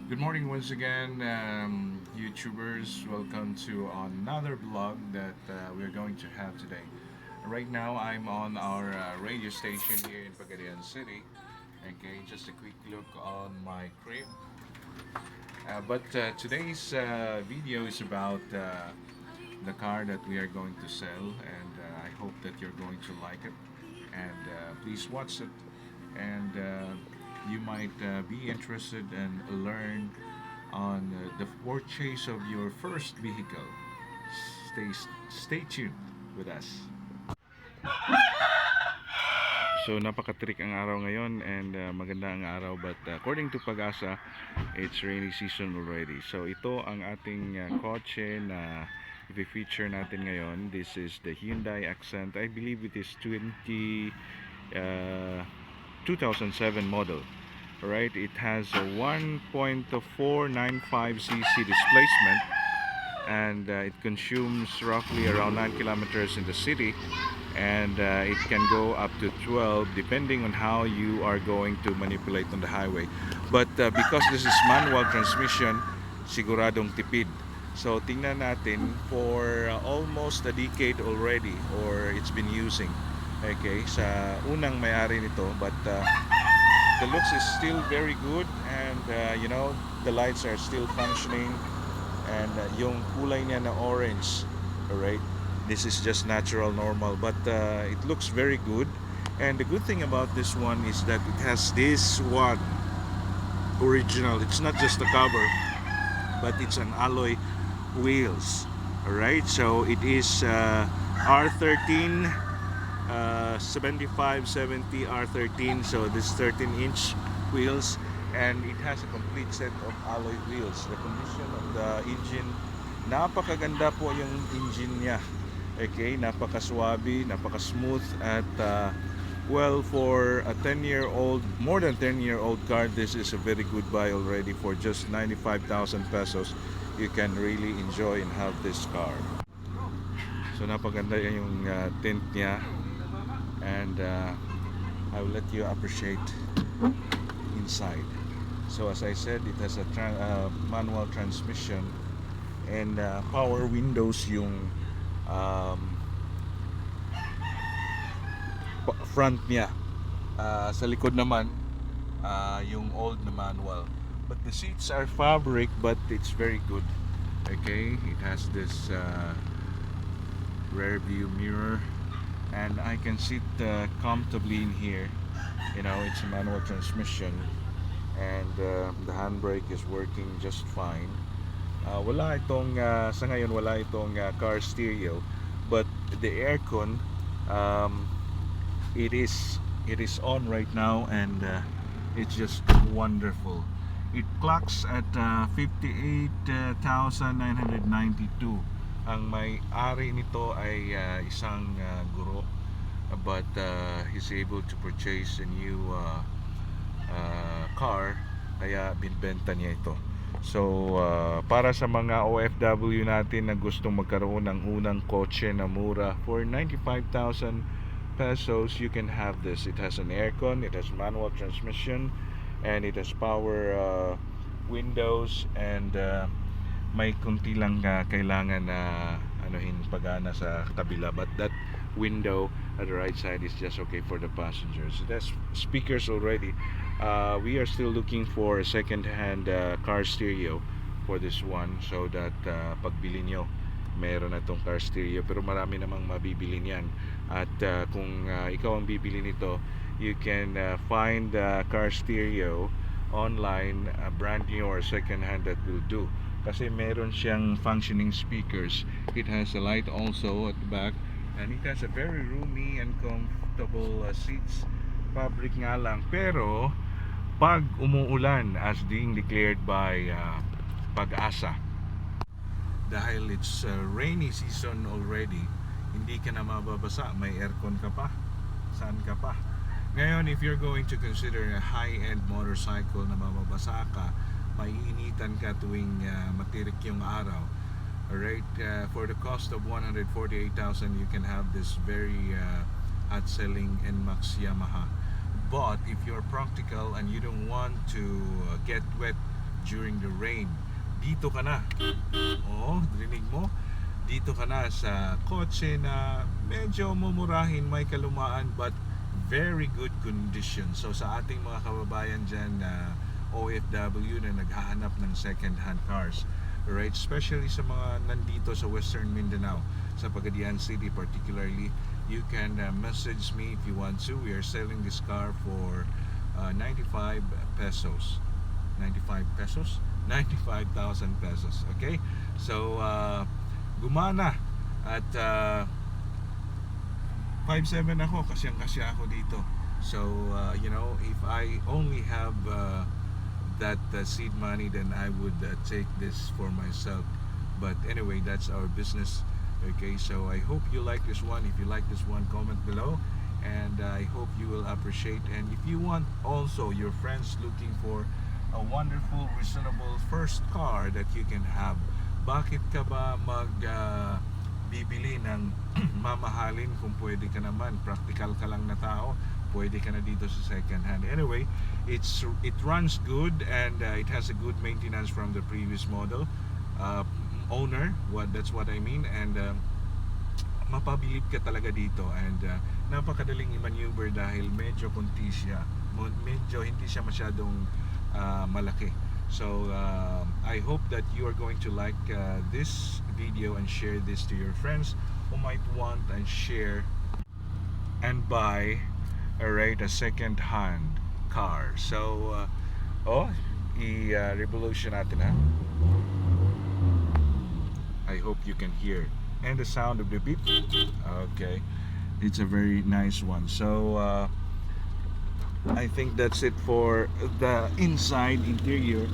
Good morning once again, YouTubers. Welcome to another vlog that we're going to have today. Right now, I'm on our radio station here in Pagadian City. Okay, just a quick look on my crib. But today's video is about the car that we are going to sell, and I hope that you're going to like it. And please watch it, and you might be interested and learn on the purchase of your first vehicle. Stay stay tuned with us. So napaka-trick ang araw ngayon and maganda ang araw, but according to Pag-asa, it's rainy season already. So ito ang ating kotse na i-feature natin ngayon. This is the Hyundai Accent. I believe it is 2007 model. Alright, it has a 1.495 cc displacement, and it consumes roughly around 9 kilometers in the city, and it can go up to 12 depending on how you are going to manipulate on the highway. But because this is manual transmission, siguradong tipid. So tingnan natin for almost a decade already, or it's been using, okay, sa unang may-ari nito. But the looks is still very good, and the lights are still functioning, and yung kulay niya na orange, alright, this is just natural normal, but it looks very good. And the good thing about this one is that it has this one original, it's not just the cover, but it's an alloy wheels. Alright, so it is R13 7570 R13, so this 13-inch wheels, and it has a complete set of alloy wheels. The condition of the engine, napakaganda po yung engine niya. Okay, napaka-swabe, napaka-smooth, at well, for a 10-year-old, more than 10-year-old car, this is a very good buy already. For just 95,000 pesos, you can really enjoy and have this car. So napaganda yung tint niya, and I will let you appreciate inside. So as I said, it has a manual transmission, and power windows yung front niya. Sa likod naman, yung old na manual. But the seats are fabric, but it's very good. Okay, it has this rear view mirror, and I can sit comfortably in here. It's a manual transmission, and the handbrake is working just fine. Wala itong sa ngayon, wala itong car stereo, but the aircon, it is on right now, and it's just wonderful. It clocks at 58,992. Ang may-ari nito ay isang guro, but he's able to purchase a new car, kaya binbenta niya ito. So para sa mga OFW natin na gustong magkaroon ng unang kotse na mura, for 95,000 pesos you can have this. It has an aircon, it has manual transmission, and it has power windows, and may kunti lang kailangan na pagana sa kabila, but that window at the right side is just okay for the passengers. It has speakers already. We are still looking for a second-hand car stereo for this one, so that pagbili nyo, meron na tong car stereo. Pero marami namang mabibili niyan, at kung ikaw ang bibili nito, you can find car stereo online, brand new or second hand, that will do. Kasi meron siyang functioning speakers. It has a light also at the back, and it has a very roomy and comfortable seats. Fabric nga lang, pero pag umuulan, as being declared by Pag-asa, dahil it's rainy season already, hindi ka na mababasa, may aircon ka pa, saan ka pa. Ngayon, if you're going to consider a high-end motorcycle na mababasa ka, maiinitan ka tuwing matirik yung araw. Alright, for the cost of 148,000, you can have this very hot-selling NMAX Yamaha. But if you're practical and you don't want to get wet during the rain. Dito ka na. Oo, rinig mo? Dito ka na sa kotse na medyo mumurahin, may kalumaan, but very good condition. So sa ating mga kababayan dyan na OFW na naghahanap ng second hand cars, right, especially sa mga nandito sa Western Mindanao, sa Pagadian City particularly, you can message me if you want to. We are selling this car for 95 pesos. 95 pesos? 95,000 pesos. Okay? So, gumana. At 5'7" ako. Kasyang-kasya ako dito. So, you know, if I only have that seed money, then I would take this for myself. But anyway, that's our business. Okay, so I hope you like this one. If you like this one, comment below, and I hope you will appreciate. And if you want also your friends looking for a wonderful, reasonable first car that you can have, bakit ka ba bibili ng mamahalin kung pwede ka naman, practical ka lang na tao, pwede ka na dito sa second hand. Anyway, it runs good, and it has a good maintenance from the previous model owner. That's what I mean. And mapabilib ka talaga dito, and napakadaling i-maneuver dahil medyo kunti siya, medyo hindi siya masyadong malaki. So I hope that you are going to like this video and share this to your friends who might want and share and buy a second hand car. So i-revolution natin, ha. I hope you can hear, and the sound of the beep. Okay, it's a very nice one. So I think that's it for the inside interior.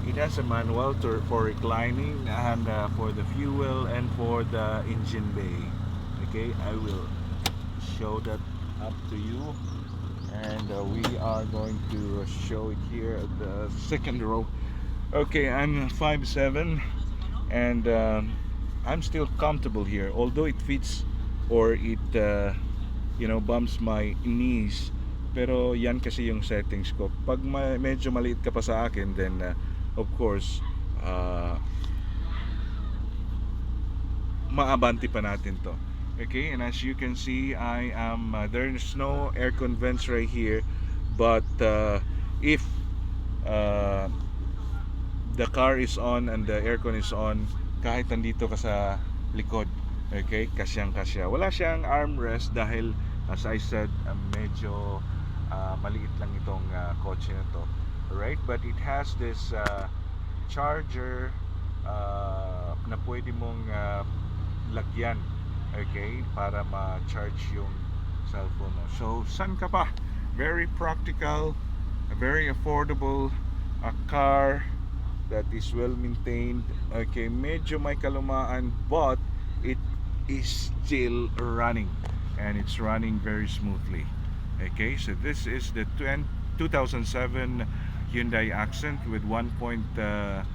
It has a manual for reclining, and for the fuel, and for the engine bay. Okay, I will show that up to you, and we are going to show it here at the second row. Okay, I'm 5'7", and I'm still comfortable here, although it fits, or it you know, bumps my knees. Pero yan kasi yung settings ko. Pag medyo maliit ka pa sa akin, then of course maabanti pa natin to. Okay, and as you can see, I am there's no aircon vents right here, but if the car is on and the aircon is on, kahit nandito ka sa likod, okay, kasyang-kasya. Wala siyang armrest dahil, as I said, medyo maliit lang itong kotse na to, right? But it has this charger na pwede mong lagyan, okay, para ma-charge yung cellphone mo. So, saan ka pa? Very practical, very affordable, a car that is well maintained. Okay, medyo may kalumaan, but it is still running, and it's running very smoothly. Okay, so this is the 2007 Hyundai Accent with 1.495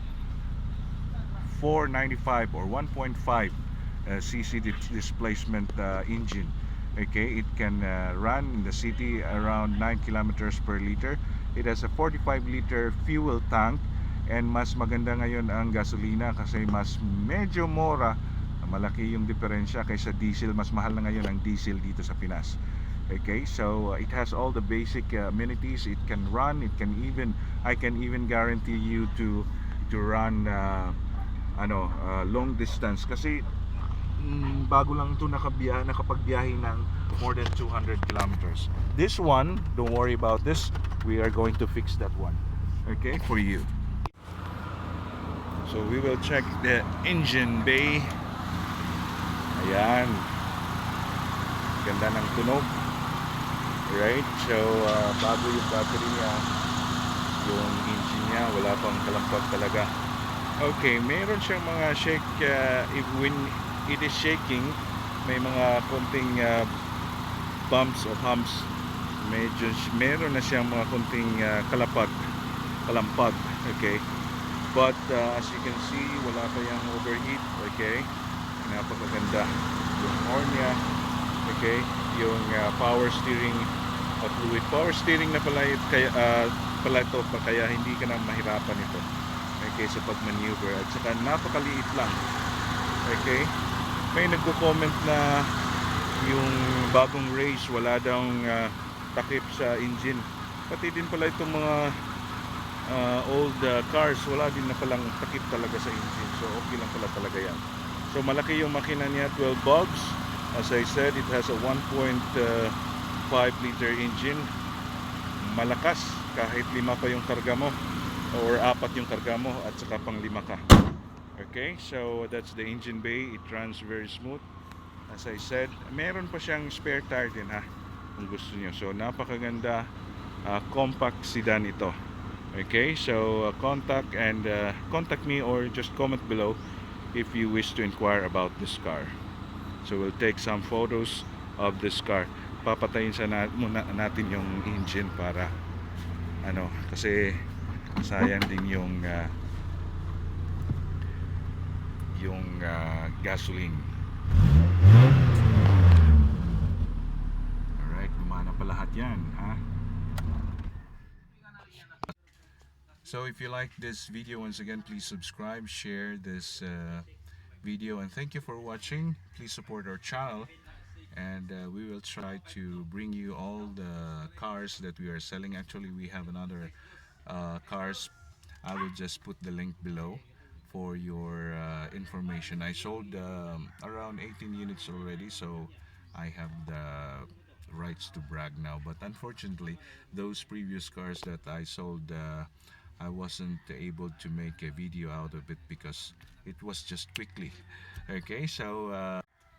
or 1.5 cc displacement engine. Okay, it can run in the city around 9 kilometers per liter. It has a 45-liter fuel tank, and mas maganda ngayon ang gasolina kasi mas medyo mura, malaki yung diferensya kaysa diesel. Mas mahal na ngayon ang diesel dito sa Pinas. Okay, so it has all the basic amenities. It can run, I can even guarantee you to run long distance kasi bago lang ito nakapagbiyahe ng more than 200 kilometers. This one, don't worry about this, we are going to fix that one, okay, for you. So we will check the engine bay. Ayan, ganda ng tunog, right? So bago yung battery niya, yung engine niya wala pang kalampag talaga. Okay, meron siyang mga shake, when it is shaking, may mga konting bumps or humps. Medyo meron na siyang mga konting kalampag, okay? But as you can see, wala pa yung overheat, okay? Napakaganda yung horn niya, okay? Yung power steering fluid. Power steering na pala, kaya pala ito kaya hindi ka na mahirapan ito. Okay, sa pag-maneuver at saka napakaliit lang. Okay? May nagko-comment na yung bagong race wala daw takip sa engine. Pati din pala itong mga old cars wala din na palang takip talaga sa engine. So okay lang pala talaga yan. So malaki yung makina niya, 12 bulbs. As I said, it has a 1.5 liter engine. Malakas kahit 5 pa yung karga mo or 4 yung karga mo at saka pang 5 ka. Okay, so that's the engine bay. It runs very smooth. As I said, meron pa siyang spare tire din ha kung gusto niyo. So napakaganda, compact sedan ito. Okay, so contact me or just comment below if you wish to inquire about this car. So we'll take some photos of this car. Papatayin muna natin yung engine para kasi sayang din yung gasoline. Alright, gumana pa lahat yan, ha? So if you like this video, once again, please subscribe, share this video, and thank you for watching. Please support our channel, and we will try to bring you all the cars that we are selling. Actually, we have another cars. I will just put the link below for your information. I sold around 18 units already, so I have the rights to brag now. But unfortunately, those previous cars that I sold, I wasn't able to make a video out of it because it was just quickly. Okay, so